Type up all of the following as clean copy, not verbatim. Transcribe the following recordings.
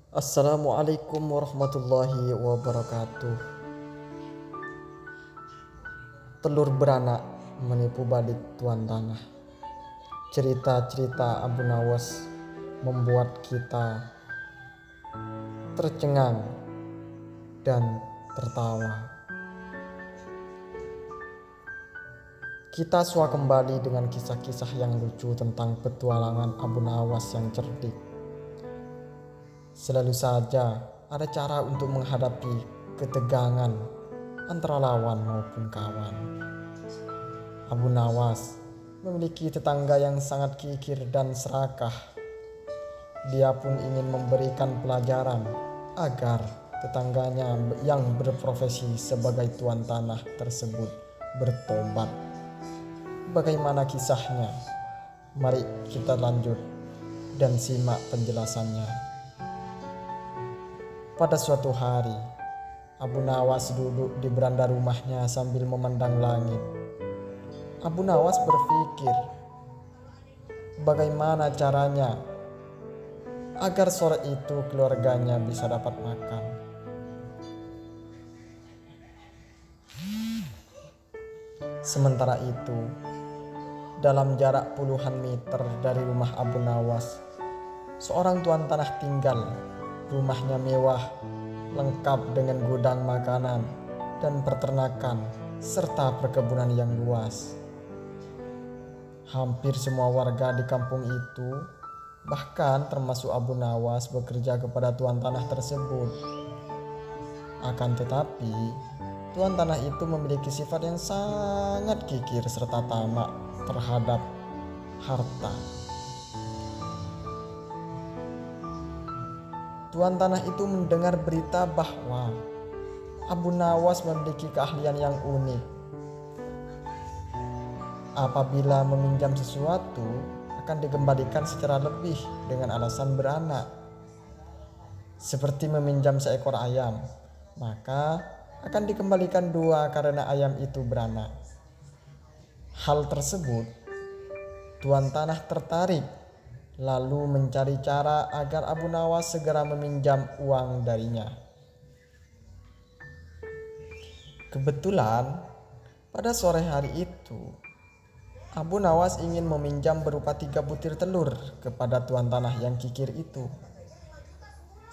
Assalamualaikum warahmatullahi wabarakatuh. Telur beranak menipu balik tuan tanah. Cerita-cerita Abu Nawas membuat kita tercengang dan tertawa. Kita sua kembali dengan kisah-kisah yang lucu tentang petualangan Abu Nawas yang cerdik. Selalu saja ada cara untuk menghadapi ketegangan antara lawan maupun kawan. Abu Nawas memiliki tetangga yang sangat kikir dan serakah. Dia pun ingin memberikan pelajaran agar tetangganya yang berprofesi sebagai tuan tanah tersebut bertobat. Bagaimana kisahnya? Mari kita lanjut dan simak penjelasannya. Pada suatu hari, Abu Nawas duduk di beranda rumahnya sambil memandang langit. Abu Nawas berpikir, bagaimana caranya agar sore itu keluarganya bisa dapat makan. Sementara itu, dalam jarak puluhan meter dari rumah Abu Nawas, seorang tuan tanah tinggal. Rumahnya mewah, lengkap dengan gudang makanan dan peternakan, serta perkebunan yang luas. Hampir semua warga di kampung itu, bahkan termasuk Abu Nawas, bekerja kepada tuan tanah tersebut. Akan tetapi, tuan tanah itu memiliki sifat yang sangat kikir serta tamak terhadap harta. Tuan tanah itu mendengar berita bahwa Abu Nawas memiliki keahlian yang unik. Apabila meminjam sesuatu, akan dikembalikan secara lebih dengan alasan beranak. Seperti meminjam seekor ayam, maka akan dikembalikan 2 karena ayam itu beranak. Hal tersebut, tuan tanah tertarik, lalu mencari cara agar Abu Nawas segera meminjam uang darinya. Kebetulan pada sore hari itu, Abu Nawas ingin meminjam berupa 3 butir telur kepada tuan tanah yang kikir itu.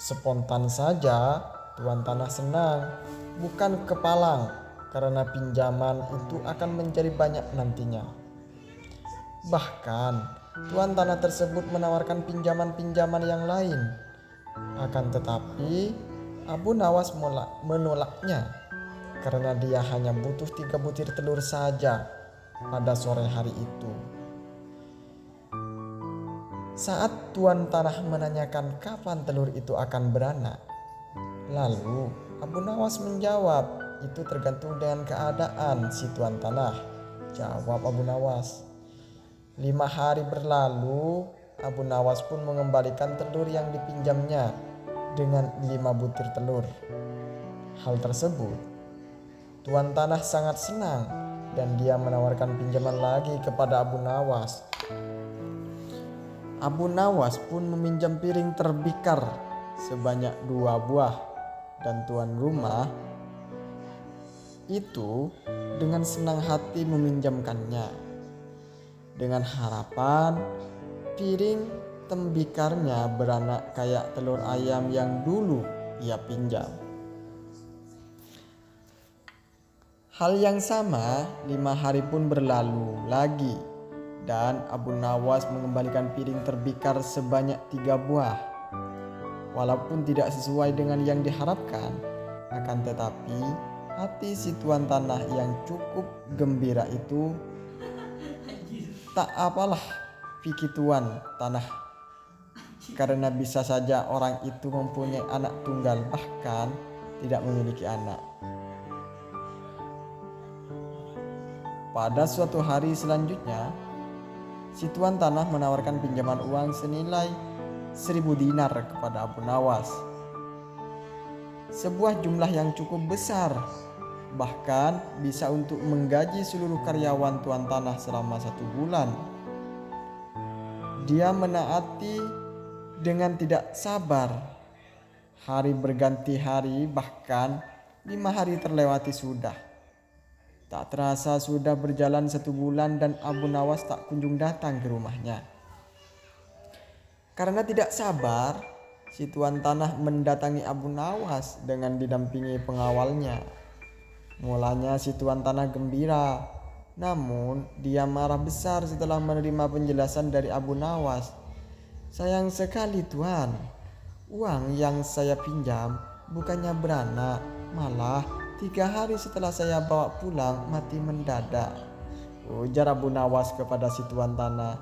Spontan saja tuan tanah senang, bukan kepalang, karena pinjaman itu akan menjadi banyak nantinya. Bahkan tuan tanah tersebut menawarkan pinjaman-pinjaman yang lain. Akan tetapi Abu Nawas menolaknya karena dia hanya butuh 3 butir telur saja pada sore hari itu. Saat tuan tanah menanyakan kapan telur itu akan beranak, lalu Abu Nawas menjawab, itu tergantung dengan keadaan si tuan tanah. Jawab Abu Nawas. 5 hari berlalu, Abu Nawas pun mengembalikan telur yang dipinjamnya dengan 5 butir telur. Hal tersebut, tuan tanah sangat senang dan dia menawarkan pinjaman lagi kepada Abu Nawas. Abu Nawas pun meminjam piring terbikar sebanyak 2 buah dan tuan rumah itu dengan senang hati meminjamkannya, dengan harapan piring tembikarnya beranak kayak telur ayam yang dulu ia pinjam. Hal yang sama 5 hari pun berlalu lagi dan Abu Nawas mengembalikan piring terbikar sebanyak 3 buah. Walaupun tidak sesuai dengan yang diharapkan, akan tetapi hati si tuan tanah yang cukup gembira itu, tak apalah, pikir tuan tanah, karena bisa saja orang itu mempunyai anak tunggal bahkan tidak memiliki anak. Pada suatu hari selanjutnya, si tuan tanah menawarkan pinjaman uang senilai 1.000 dinar kepada Abu Nawas. Sebuah jumlah yang cukup besar, bahkan bisa untuk menggaji seluruh karyawan tuan tanah selama 1 bulan. Dia menaati dengan tidak sabar Hari berganti hari, bahkan 5 hari terlewati sudah. Tak terasa sudah berjalan 1 bulan dan Abu Nawas tak kunjung datang ke rumahnya. Karena tidak sabar, si tuan tanah mendatangi Abu Nawas dengan didampingi pengawalnya. Mulanya si tuan tanah gembira, namun dia marah besar setelah menerima penjelasan dari Abu Nawas. "Sayang sekali tuan, uang yang saya pinjam bukannya beranak, malah 3 hari setelah saya bawa pulang mati mendadak," ujar Abu Nawas kepada si tuan tanah.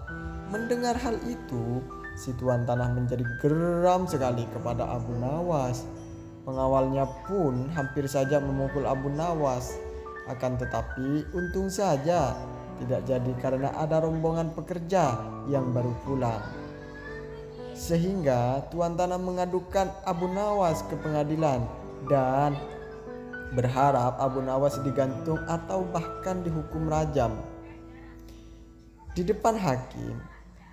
Mendengar hal itu, si tuan tanah menjadi geram sekali kepada Abu Nawas. Pengawalnya pun hampir saja memukul Abu Nawas. Akan tetapi untung saja tidak jadi karena ada rombongan pekerja yang baru pulang. Sehingga tuan tanah mengadukan Abu Nawas ke pengadilan dan berharap Abu Nawas digantung atau bahkan dihukum rajam. Di depan hakim,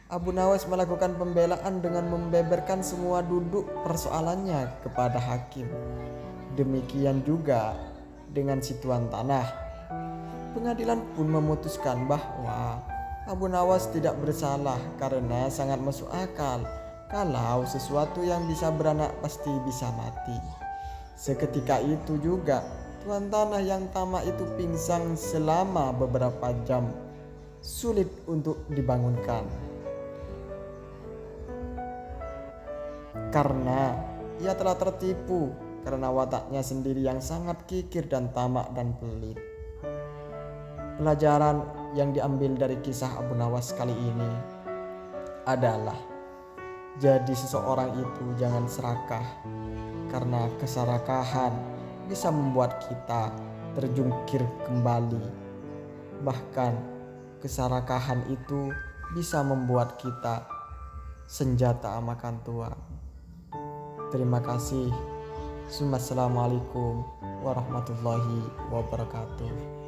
Abu Nawas melakukan pembelaan dengan membeberkan semua duduk persoalannya kepada hakim. Demikian juga dengan si tuan tanah. Pengadilan pun memutuskan bahwa Abu Nawas tidak bersalah karena sangat masuk akal kalau sesuatu yang bisa beranak pasti bisa mati. Seketika itu juga tuan tanah yang tamak itu pingsan selama beberapa jam, sulit untuk dibangunkan. Karena ia telah tertipu karena wataknya sendiri yang sangat kikir dan tamak dan pelit. Pelajaran yang diambil dari kisah Abu Nawas kali ini adalah jadi seseorang itu jangan serakah, karena keserakahan bisa membuat kita terjungkir kembali. Bahkan keserakahan itu bisa membuat kita senjata amakan Tuhan. Terima kasih. Assalamualaikum warahmatullahi wabarakatuh.